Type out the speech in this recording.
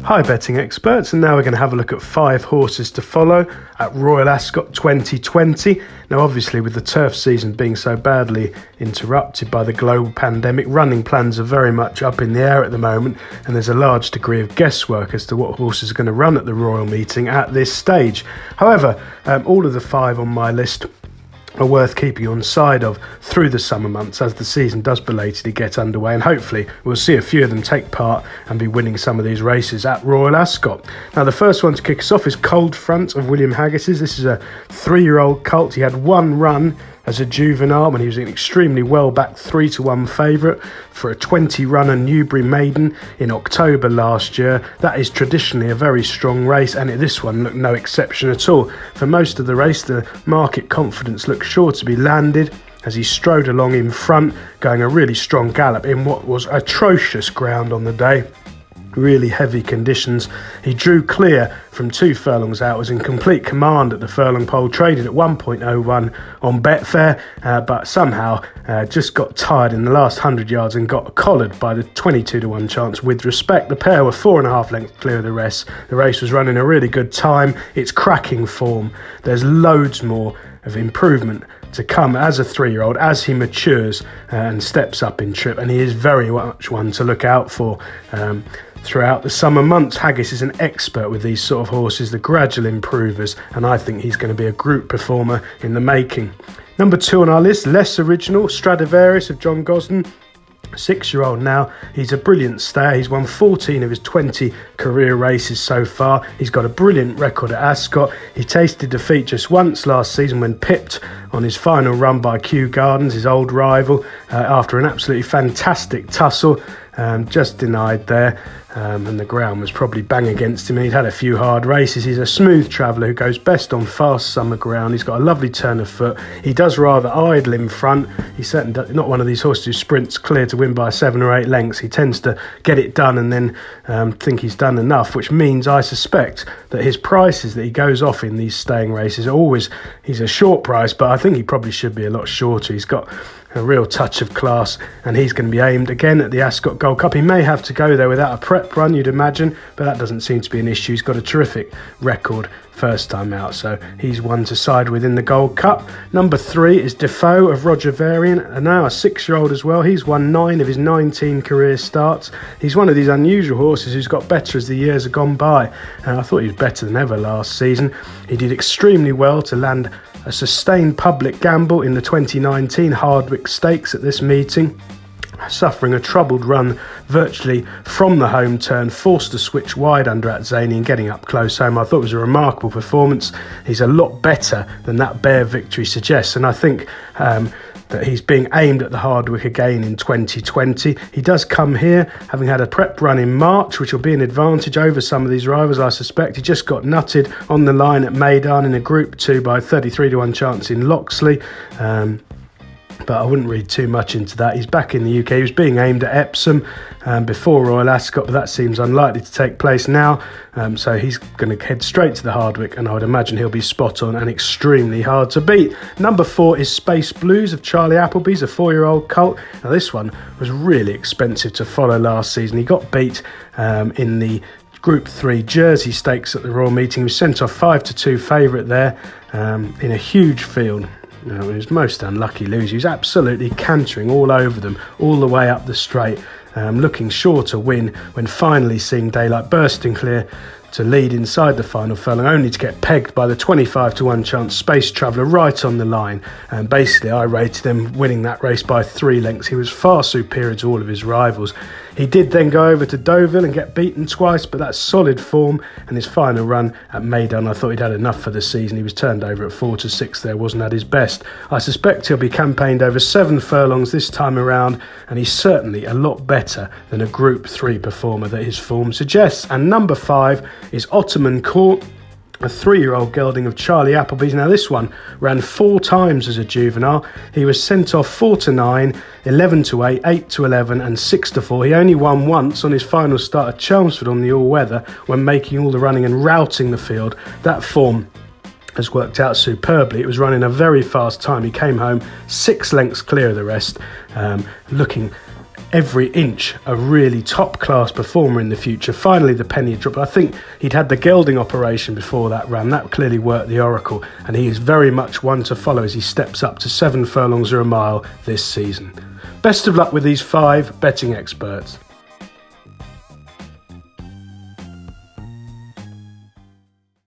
Hi betting experts, and now we're going to have a look at 5 horses to follow at Royal Ascot 2020. Now obviously with the turf season being so badly interrupted by the global pandemic, running plans are very much up in the air at the moment, and there's a large degree of guesswork as to what horses are going to run at the Royal meeting at this stage. However, all of the 5 on my list are worth keeping on side of through the summer months as the season does belatedly get underway, and hopefully we'll see a few of them take part and be winning some of these races at Royal Ascot. Now the first one to kick us off is Cold Front of William Haggis's. This is a 3-year-old colt. He had one run as a juvenile when he was an extremely well-backed 3-1 favourite for a 20-runner Newbury maiden in October last year. That is traditionally a very strong race, and this one looked no exception at all. For most of the race, the market confidence looked sure to be landed as he strode along in front, going a really strong gallop in what was atrocious ground on the day. Really heavy conditions. He drew clear from 2 furlongs out, was in complete command at the furlong pole, traded at 1.01 on Betfair, but somehow just got tired in the last 100 yards and got collared by the 22-1 chance With Respect. The pair were 4.5 lengths clear of the rest. The race was running a really good time. It's cracking form. There's loads more of improvement to come as a 3-year-old as he matures and steps up in trip, and he is very much one to look out for. Throughout the summer months, Haggis is an expert with these sort of horses, the gradual improvers, and I think he's going to be a group performer in the making. Number 2 on our list, less original, Stradivarius of John Gosden. 6-year-old now. He's a brilliant stayer. He's won 14 of his 20 career races so far. He's got a brilliant record at Ascot. He tasted defeat just once last season when pipped on his final run by Kew Gardens, his old rival, after an absolutely fantastic tussle. Just denied there, and the ground was probably bang against him. He'd had a few hard races. He's a smooth traveller who goes best on fast summer ground. He's got a lovely turn of foot. He does rather idle in front. He's certainly not one of these horses who sprints clear to win by 7 or 8 lengths. He tends to get it done and then think he's done enough, which means I suspect that his prices that he goes off in these staying races are always, he's a short price, but I think he probably should be a lot shorter. He's got a real touch of class, and he's going to be aimed again at the Ascot Gold Cup. He may have to go there without a prep run, you'd imagine, but that doesn't seem to be an issue. He's got a terrific record first time out, so he's one to side with in the Gold Cup. Number 3 is Defoe of Roger Varian, and now a 6-year-old as well. He's won 9 of his 19 career starts. He's one of these unusual horses who's got better as the years have gone by, and I thought he was better than ever last season. He did extremely well to land a sustained public gamble in the 2019 Hardwick Stakes at this meeting, suffering a troubled run virtually from the home turn, forced to switch wide under Atzani and getting up close home. I thought it was a remarkable performance. He's a lot better than that bare victory suggests, and I think that he's being aimed at the Hardwick again in 2020. He does come here having had a prep run in March, which will be an advantage over some of these rivals, I suspect. He just got nutted on the line at Meydan in a Group 2 by 33-1 chance in Loxley. But I wouldn't read too much into that. He's back in the UK. He was being aimed at Epsom before Royal Ascot, but that seems unlikely to take place now. So he's going to head straight to the Hardwick, and I would imagine he'll be spot on and extremely hard to beat. Number 4 is Space Blues of Charlie Appleby's, a 4-year-old colt. Now this one was really expensive to follow last season. He got beat in the Group 3 Jersey Stakes at the Royal meeting. He was sent off 5-2 favourite there in a huge field. It was most unlucky loser. He was absolutely cantering all over them, all the way up the straight, looking sure to win when finally seeing daylight, bursting clear to lead inside the final furlong, only to get pegged by the 25-1 chance Space Traveller right on the line. And basically I rated him winning that race by 3 lengths. He was far superior to all of his rivals. He did then go over to Deauville and get beaten twice, but that's solid form, and his final run at Meydan, I thought he'd had enough for the season. He was turned over at 4-6 there, wasn't at his best. I suspect he'll be campaigned over 7 furlongs this time around, and he's certainly a lot better than a Group 3 performer that his form suggests. And number 5 is Ottoman Court, a 3-year-old gelding of Charlie Appleby's. Now this one ran 4 times as a juvenile. He was sent off 4-9, 11-8, 8-11 and 6-4. He only won once on his final start at Chelmsford on the all-weather when making all the running and routing the field. That form has worked out superbly. It was running a very fast time. He came home 6 lengths clear of the rest, looking every inch a really top class performer in the future. Finally the penny dropped. I think he'd had the gelding operation before that run. That clearly worked the oracle, and he is very much one to follow as he steps up to 7 furlongs or a mile this season. Best of luck with these 5 betting experts.